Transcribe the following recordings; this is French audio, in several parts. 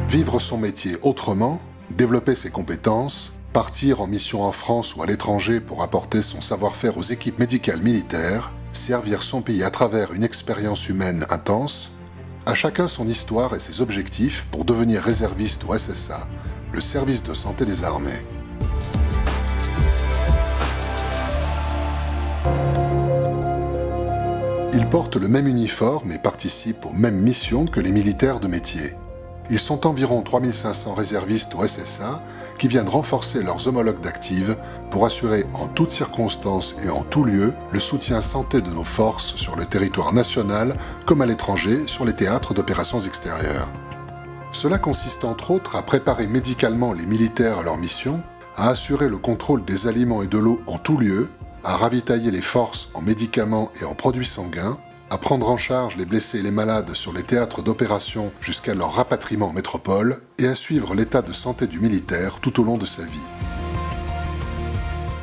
Vivre son métier autrement, développer ses compétences, partir en mission en France ou à l'étranger pour apporter son savoir-faire aux équipes médicales militaires, servir son pays à travers une expérience humaine intense, à chacun son histoire et ses objectifs pour devenir réserviste au SSA, le service de santé des armées. Ils portent le même uniforme et participent aux mêmes missions que les militaires de métier. Ils sont environ 3500 réservistes au SSA qui viennent renforcer leurs homologues d'active pour assurer en toutes circonstances et en tout lieu le soutien santé de nos forces sur le territoire national comme à l'étranger sur les théâtres d'opérations extérieures. Cela consiste entre autres à préparer médicalement les militaires à leur mission, à assurer le contrôle des aliments et de l'eau en tout lieu, à ravitailler les forces en médicaments et en produits sanguins, à prendre en charge les blessés et les malades sur les théâtres d'opération jusqu'à leur rapatriement en métropole et à suivre l'état de santé du militaire tout au long de sa vie.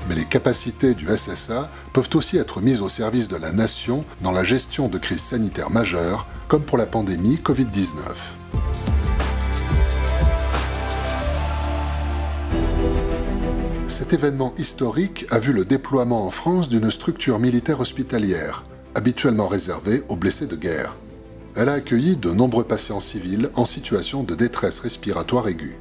Mais les capacités du SSA peuvent aussi être mises au service de la nation dans la gestion de crises sanitaires majeures, comme pour la pandémie Covid-19. Cet événement historique a vu le déploiement en France d'une structure militaire hospitalière, habituellement réservée aux blessés de guerre. Elle a accueilli de nombreux patients civils en situation de détresse respiratoire aiguë.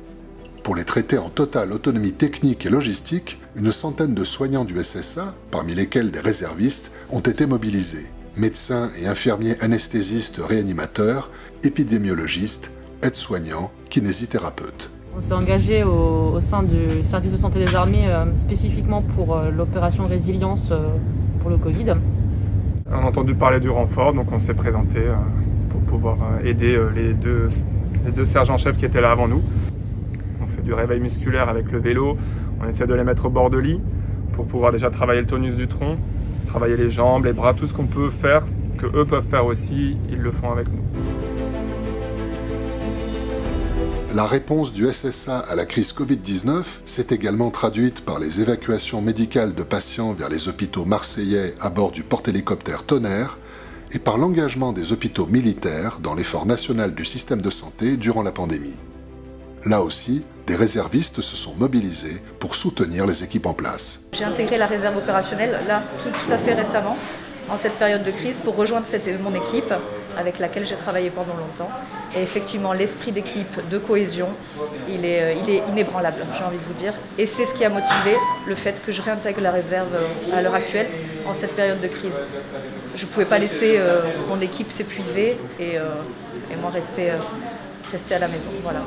Pour les traiter en totale autonomie technique et logistique, une centaine de soignants du SSA, parmi lesquels des réservistes, ont été mobilisés. Médecins et infirmiers anesthésistes réanimateurs, épidémiologistes, aides-soignants, kinésithérapeutes. On s'est engagé au sein du service de santé des armées spécifiquement pour l'opération Résilience pour le Covid. On a entendu parler du renfort, donc on s'est présenté pour pouvoir aider les deux sergents-chefs qui étaient là avant nous. On fait du réveil musculaire avec le vélo, on essaie de les mettre au bord de lit pour pouvoir déjà travailler le tonus du tronc, travailler les jambes, les bras, tout ce qu'on peut faire, que eux peuvent faire aussi, ils le font avec nous. La réponse du SSA à la crise Covid-19 s'est également traduite par les évacuations médicales de patients vers les hôpitaux marseillais à bord du porte-hélicoptère Tonnerre et par l'engagement des hôpitaux militaires dans l'effort national du système de santé durant la pandémie. Là aussi, des réservistes se sont mobilisés pour soutenir les équipes en place. J'ai intégré la réserve opérationnelle, là, tout à fait récemment, en cette période de crise, pour rejoindre mon équipe avec laquelle j'ai travaillé pendant longtemps. Et effectivement, l'esprit d'équipe, de cohésion, il est inébranlable, j'ai envie de vous dire. Et c'est ce qui a motivé le fait que je réintègre la réserve à l'heure actuelle, en cette période de crise. Je ne pouvais pas laisser mon équipe s'épuiser et moi rester à la maison. Voilà.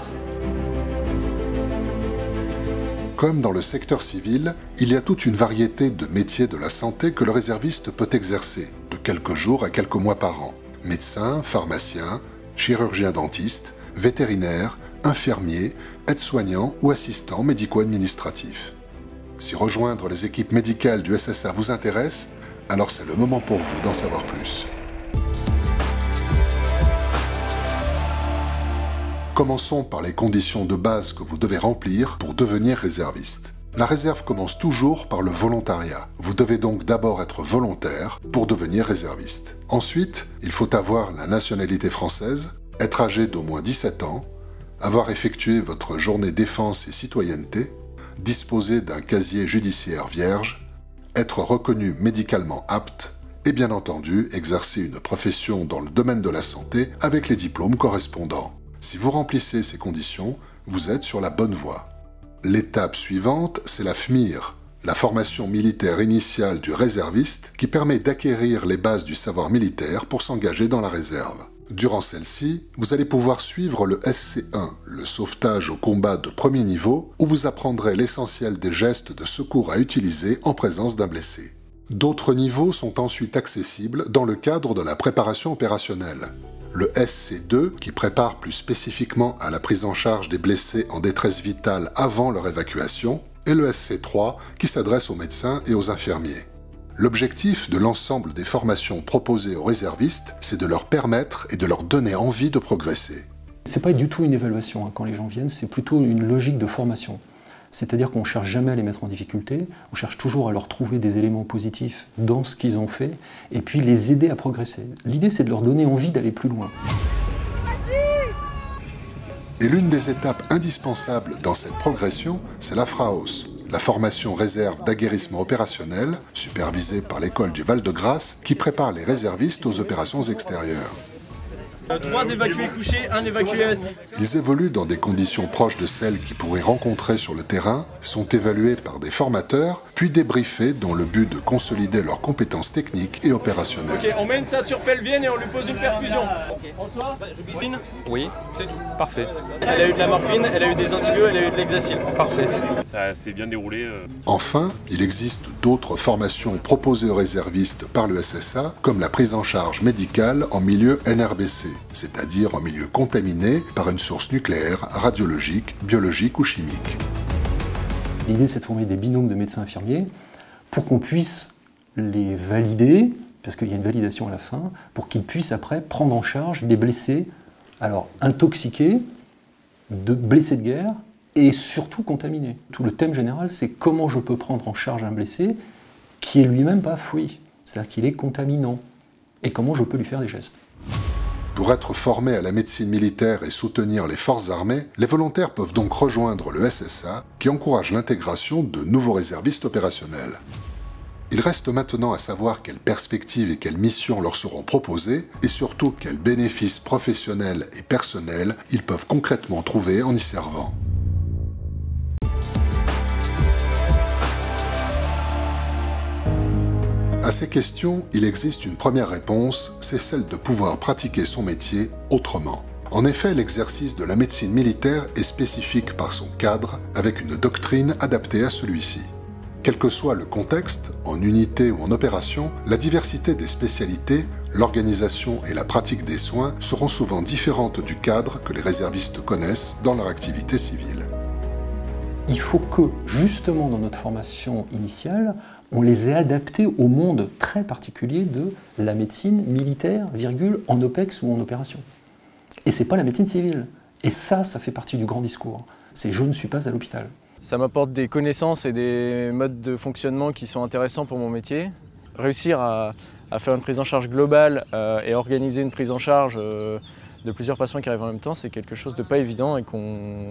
Comme dans le secteur civil, il y a toute une variété de métiers de la santé que le réserviste peut exercer, de quelques jours à quelques mois par an. Médecin, pharmacien, chirurgien dentiste, vétérinaire, infirmier, aide-soignant ou assistant médico-administratif. Si rejoindre les équipes médicales du SSA vous intéresse, alors c'est le moment pour vous d'en savoir plus. Commençons par les conditions de base que vous devez remplir pour devenir réserviste. La réserve commence toujours par le volontariat. Vous devez donc d'abord être volontaire pour devenir réserviste. Ensuite, il faut avoir la nationalité française, être âgé d'au moins 17 ans, avoir effectué votre journée défense et citoyenneté, disposer d'un casier judiciaire vierge, être reconnu médicalement apte et bien entendu exercer une profession dans le domaine de la santé avec les diplômes correspondants. Si vous remplissez ces conditions, vous êtes sur la bonne voie. L'étape suivante, c'est la FMIR, la formation militaire initiale du réserviste qui permet d'acquérir les bases du savoir militaire pour s'engager dans la réserve. Durant celle-ci, vous allez pouvoir suivre le SC1, le sauvetage au combat de premier niveau, où vous apprendrez l'essentiel des gestes de secours à utiliser en présence d'un blessé. D'autres niveaux sont ensuite accessibles dans le cadre de la préparation opérationnelle. Le SC2, qui prépare plus spécifiquement à la prise en charge des blessés en détresse vitale avant leur évacuation, et le SC3, qui s'adresse aux médecins et aux infirmiers. L'objectif de l'ensemble des formations proposées aux réservistes, c'est de leur permettre et de leur donner envie de progresser. C'est pas du tout une évaluation quand les gens viennent, c'est plutôt une logique de formation. C'est-à-dire qu'on ne cherche jamais à les mettre en difficulté, on cherche toujours à leur trouver des éléments positifs dans ce qu'ils ont fait, et puis les aider à progresser. L'idée, c'est de leur donner envie d'aller plus loin. Et l'une des étapes indispensables dans cette progression, c'est la FRAOS, la formation réserve d'aguerrissement opérationnel, supervisée par l'école du Val-de-Grâce, qui prépare les réservistes aux opérations extérieures. 3 évacués couchés, 1 évacué assis. Ils évoluent dans des conditions proches de celles qu'ils pourraient rencontrer sur le terrain, sont évalués par des formateurs, puis débriefés dans le but de consolider leurs compétences techniques et opérationnelles. Ok, on met une ceinture pelvienne et on lui pose une perfusion. Bonsoir, morphine. Oui, C'est tout. parfait. Elle a eu de la morphine, elle a eu des antibiotiques, elle a eu de l'hexacil. Parfait. Ça s'est bien déroulé. Enfin, il existe d'autres formations proposées aux réservistes par le SSA, comme la prise en charge médicale en milieu NRBC, c'est-à-dire en milieu contaminé par une source nucléaire, radiologique, biologique ou chimique. L'idée, c'est de former des binômes de médecins infirmiers pour qu'on puisse les valider, parce qu'il y a une validation à la fin, pour qu'ils puissent après prendre en charge des blessés, alors intoxiqués, de blessés de guerre, et surtout contaminés. Tout le thème général, c'est comment je peux prendre en charge un blessé qui est lui-même pas free, c'est-à-dire qu'il est contaminant, et comment je peux lui faire des gestes. Pour être formés à la médecine militaire et soutenir les forces armées, les volontaires peuvent donc rejoindre le SSA, qui encourage l'intégration de nouveaux réservistes opérationnels. Il reste maintenant à savoir quelles perspectives et quelles missions leur seront proposées, et surtout quels bénéfices professionnels et personnels ils peuvent concrètement trouver en y servant. À ces questions, il existe une première réponse, c'est celle de pouvoir pratiquer son métier autrement. En effet, l'exercice de la médecine militaire est spécifique par son cadre, avec une doctrine adaptée à celui-ci. Quel que soit le contexte, en unité ou en opération, la diversité des spécialités, l'organisation et la pratique des soins seront souvent différentes du cadre que les réservistes connaissent dans leur activité civile. Il faut que, justement dans notre formation initiale, on les ait adaptés au monde très particulier de la médecine militaire, virgule, en OPEX ou en opération. Et c'est pas la médecine civile. Et ça fait partie du grand discours. C'est « je ne suis pas à l'hôpital ». Ça m'apporte des connaissances et des modes de fonctionnement qui sont intéressants pour mon métier. Réussir à faire une prise en charge globale et organiser une prise en charge de plusieurs patients qui arrivent en même temps, c'est quelque chose de pas évident et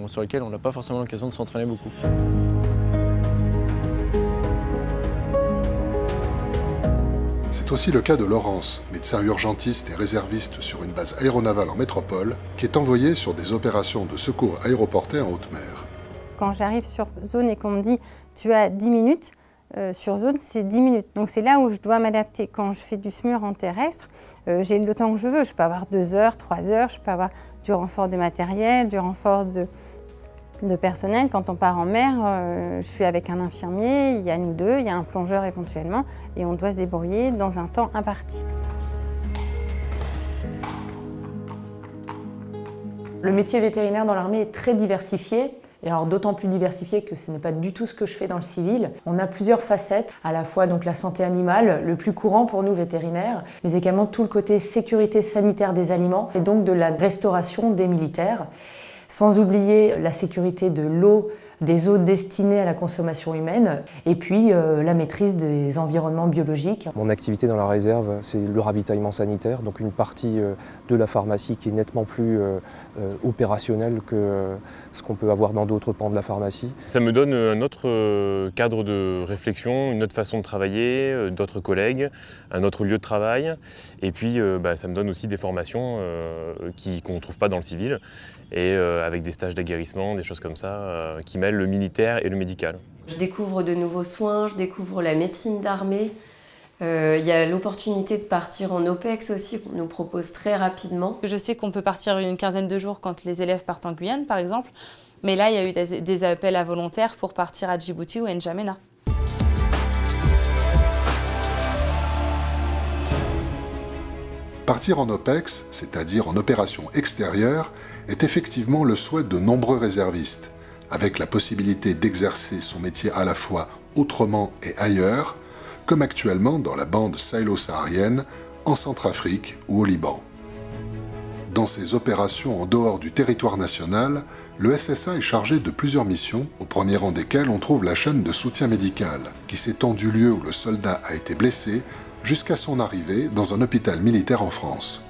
sur lequel on n'a pas forcément l'occasion de s'entraîner beaucoup. C'est aussi le cas de Laurence, médecin urgentiste et réserviste sur une base aéronavale en métropole, qui est envoyée sur des opérations de secours aéroportés en haute mer. Quand j'arrive sur zone et qu'on me dit « tu as 10 minutes », sur zone, c'est 10 minutes. Donc c'est là où je dois m'adapter. Quand je fais du SMUR en terrestre, j'ai le temps que je veux. Je peux avoir 2 heures, 3 heures, je peux avoir du renfort de matériel, du renfort de personnel. Quand on part en mer, je suis avec un infirmier, il y a nous deux, il y a un plongeur éventuellement, et on doit se débrouiller dans un temps imparti. Le métier vétérinaire dans l'armée est très diversifié. Et alors d'autant plus diversifié que ce n'est pas du tout ce que je fais dans le civil. On a plusieurs facettes, à la fois donc la santé animale, le plus courant pour nous vétérinaires, mais également tout le côté sécurité sanitaire des aliments et donc de la restauration des militaires. Sans oublier la sécurité de l'eau, des eaux destinées à la consommation humaine, et puis la maîtrise des environnements biologiques. Mon activité dans la réserve, c'est le ravitaillement sanitaire, donc une partie de la pharmacie qui est nettement plus opérationnelle que ce qu'on peut avoir dans d'autres pans de la pharmacie. Ça me donne un autre cadre de réflexion, une autre façon de travailler, d'autres collègues, un autre lieu de travail, et puis ça me donne aussi des formations qu'on ne trouve pas dans le civil, et avec des stages d'aguerrissement, des choses comme ça, qui mêlent le militaire et le médical. Je découvre de nouveaux soins, je découvre la médecine d'armée. Il y a l'opportunité de partir en OPEX aussi, qu'on nous propose très rapidement. Je sais qu'on peut partir une quinzaine de jours quand les élèves partent en Guyane, par exemple. Mais là, il y a eu des appels à volontaires pour partir à Djibouti ou à N'Djamena. Partir en OPEX, c'est-à-dire en opération extérieure, est effectivement le souhait de nombreux réservistes, avec la possibilité d'exercer son métier à la fois autrement et ailleurs, comme actuellement dans la bande sahélo-saharienne, en Centrafrique ou au Liban. Dans ces opérations en dehors du territoire national, le SSA est chargé de plusieurs missions, au premier rang desquelles on trouve la chaîne de soutien médical, qui s'étend du lieu où le soldat a été blessé jusqu'à son arrivée dans un hôpital militaire en France.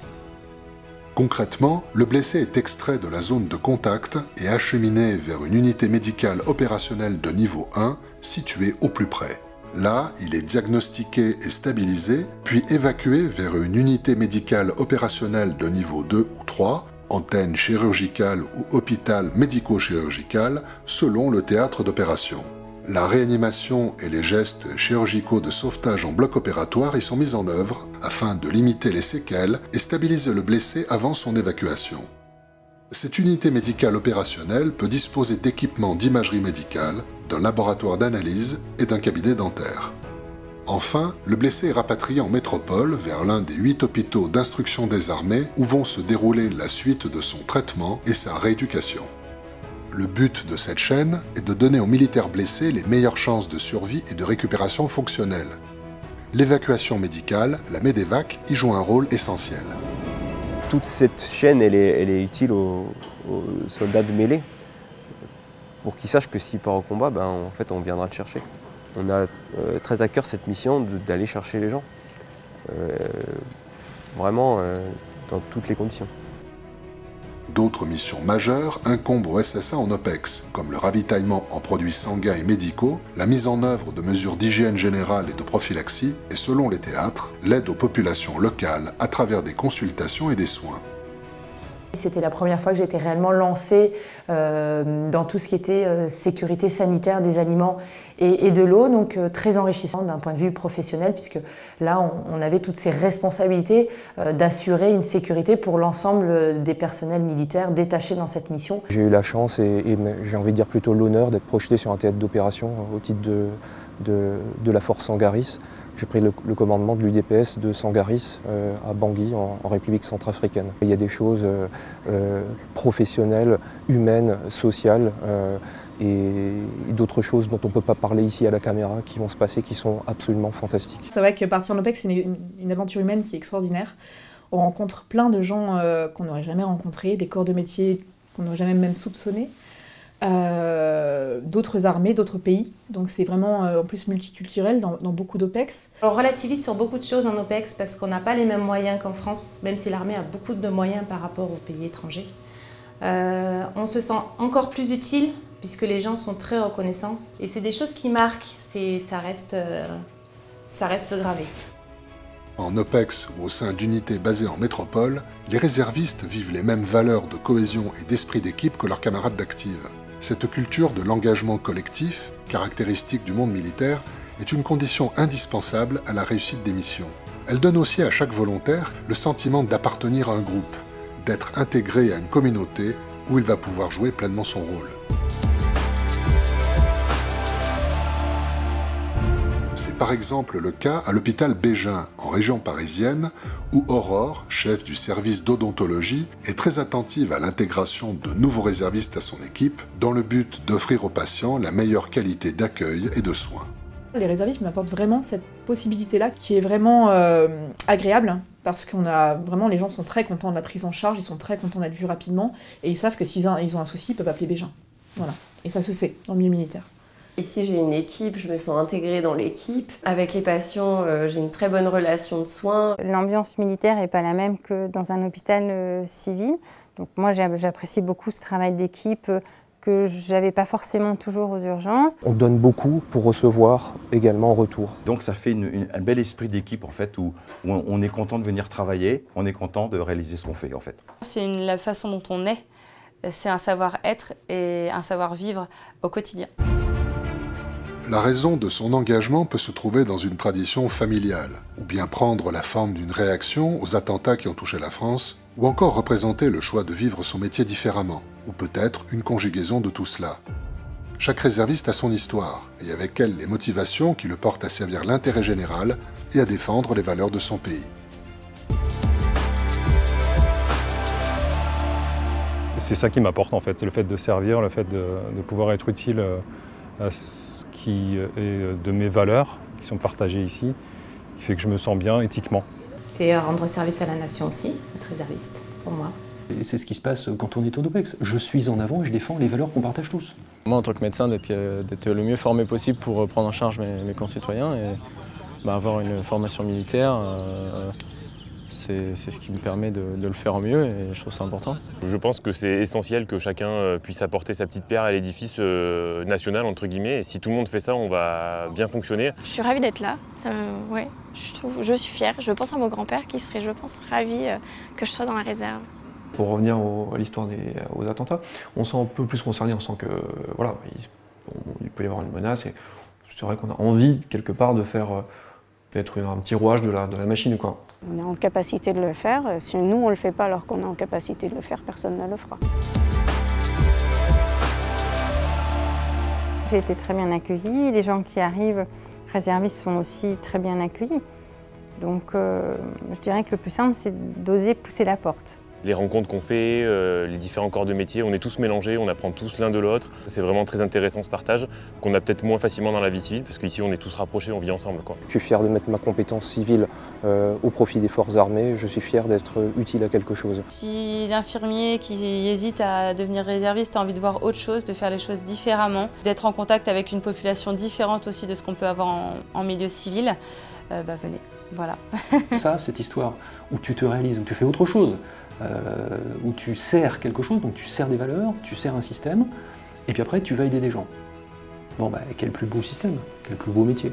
Concrètement, le blessé est extrait de la zone de contact et acheminé vers une unité médicale opérationnelle de niveau 1 située au plus près. Là, il est diagnostiqué et stabilisé, puis évacué vers une unité médicale opérationnelle de niveau 2 ou 3, antenne chirurgicale ou hôpital médico-chirurgical, selon le théâtre d'opération. La réanimation et les gestes chirurgicaux de sauvetage en bloc opératoire y sont mis en œuvre afin de limiter les séquelles et stabiliser le blessé avant son évacuation. Cette unité médicale opérationnelle peut disposer d'équipements d'imagerie médicale, d'un laboratoire d'analyse et d'un cabinet dentaire. Enfin, le blessé est rapatrié en métropole vers l'un des 8 hôpitaux d'instruction des armées où vont se dérouler la suite de son traitement et sa rééducation. Le but de cette chaîne est de donner aux militaires blessés les meilleures chances de survie et de récupération fonctionnelle. L'évacuation médicale, la MEDEVAC, y joue un rôle essentiel. Toute cette chaîne, elle est utile aux soldats de mêlée, pour qu'ils sachent que s'ils partent au combat, en fait, on viendra te chercher. On a très à cœur cette mission d'aller chercher les gens, vraiment dans toutes les conditions. D'autres missions majeures incombent au SSA en OPEX, comme le ravitaillement en produits sanguins et médicaux, la mise en œuvre de mesures d'hygiène générale et de prophylaxie, et selon les théâtres, l'aide aux populations locales à travers des consultations et des soins. C'était la première fois que j'étais réellement lancée dans tout ce qui était sécurité sanitaire des aliments et de l'eau, donc très enrichissant d'un point de vue professionnel, puisque là on avait toutes ces responsabilités d'assurer une sécurité pour l'ensemble des personnels militaires détachés dans cette mission. J'ai eu la chance et j'ai envie de dire plutôt l'honneur d'être projeté sur un théâtre d'opération au titre de la force Sangaris. J'ai pris le commandement de l'UDPS de Sangaris à Bangui, en République centrafricaine. Il y a des choses professionnelles, humaines, sociales et d'autres choses dont on ne peut pas parler ici à la caméra qui vont se passer, qui sont absolument fantastiques. C'est vrai que partir en OPEX, c'est une aventure humaine qui est extraordinaire. On rencontre plein de gens qu'on n'aurait jamais rencontrés, des corps de métier qu'on n'aurait jamais même soupçonnés. D'autres armées, d'autres pays. Donc c'est vraiment en plus multiculturel dans beaucoup d'OPEX. On relativise sur beaucoup de choses en OPEX parce qu'on n'a pas les mêmes moyens qu'en France, même si l'armée a beaucoup de moyens par rapport aux pays étrangers. On se sent encore plus utile puisque les gens sont très reconnaissants. Et c'est des choses qui marquent, ça reste gravé. En OPEX ou au sein d'unités basées en métropole, les réservistes vivent les mêmes valeurs de cohésion et d'esprit d'équipe que leurs camarades d'active. Cette culture de l'engagement collectif, caractéristique du monde militaire, est une condition indispensable à la réussite des missions. Elle donne aussi à chaque volontaire le sentiment d'appartenir à un groupe, d'être intégré à une communauté où il va pouvoir jouer pleinement son rôle. C'est par exemple le cas à l'hôpital Bégin, en région parisienne, où Aurore, chef du service d'odontologie, est très attentive à l'intégration de nouveaux réservistes à son équipe, dans le but d'offrir aux patients la meilleure qualité d'accueil et de soins. Les réservistes m'apportent vraiment cette possibilité-là qui est vraiment agréable, parce qu'on a vraiment, les gens sont très contents de la prise en charge, ils sont très contents d'être vus rapidement, et ils savent que s'ils ont un souci, ils peuvent appeler Bégin. Voilà. Et ça se sait dans le milieu militaire. Ici, j'ai une équipe, je me sens intégrée dans l'équipe. Avec les patients, j'ai une très bonne relation de soins. L'ambiance militaire n'est pas la même que dans un hôpital civil. Donc moi, j'apprécie beaucoup ce travail d'équipe que je n'avais pas forcément toujours aux urgences. On donne beaucoup pour recevoir également en retour. Donc ça fait un bel esprit d'équipe en fait, où on est content de venir travailler, on est content de réaliser ce qu'on fait en fait. C'est la façon dont on est, c'est un savoir-être et un savoir-vivre au quotidien. La raison de son engagement peut se trouver dans une tradition familiale, ou bien prendre la forme d'une réaction aux attentats qui ont touché la France, ou encore représenter le choix de vivre son métier différemment, ou peut-être une conjugaison de tout cela. Chaque réserviste a son histoire, et avec elle les motivations qui le portent à servir l'intérêt général et à défendre les valeurs de son pays. C'est ça qui m'apporte en fait, c'est le fait de servir, le fait de pouvoir être utile à ce qui est de mes valeurs, qui sont partagées ici, qui fait que je me sens bien éthiquement. C'est rendre service à la nation aussi, être réserviste, pour moi. Et c'est ce qui se passe quand on est au OPEX. Je suis en avant et je défends les valeurs qu'on partage tous. Moi, en tant que médecin, d'être le mieux formé possible pour prendre en charge mes concitoyens et avoir une formation militaire C'est ce qui me permet de le faire au mieux et je trouve ça important. Je pense que c'est essentiel que chacun puisse apporter sa petite pierre à l'édifice national, entre guillemets. Et si tout le monde fait ça, on va bien fonctionner. Je suis ravie d'être là. Ouais, je suis fière. Je pense à mon grand-père qui serait, je pense, ravi que je sois dans la réserve. Pour revenir à l'histoire aux attentats, on se sent un peu plus concerné, on sent que voilà, il peut y avoir une menace et c'est vrai qu'on a envie quelque part de faire peut-être un petit rouage de la machine, quoi. On est en capacité de le faire. Si nous on le fait pas alors qu'on est en capacité de le faire, personne ne le fera. J'ai été très bien accueillie. Les gens qui arrivent réservistes sont aussi très bien accueillis. Donc je dirais que le plus simple, c'est d'oser pousser la porte. Les rencontres qu'on fait, les différents corps de métier, on est tous mélangés, on apprend tous l'un de l'autre. C'est vraiment très intéressant ce partage, qu'on a peut-être moins facilement dans la vie civile, parce qu'ici on est tous rapprochés, on vit ensemble, quoi. Je suis fier de mettre ma compétence civile au profit des forces armées, je suis fier d'être utile à quelque chose. Si l'infirmier qui hésite à devenir réserviste a envie de voir autre chose, de faire les choses différemment, d'être en contact avec une population différente aussi de ce qu'on peut avoir en milieu civil, venez, voilà. Ça, cette histoire où tu te réalises, où tu fais autre chose, où tu sers quelque chose, donc tu sers des valeurs, tu sers un système, et puis après tu vas aider des gens. Bon, quel plus beau système, quel plus beau métier.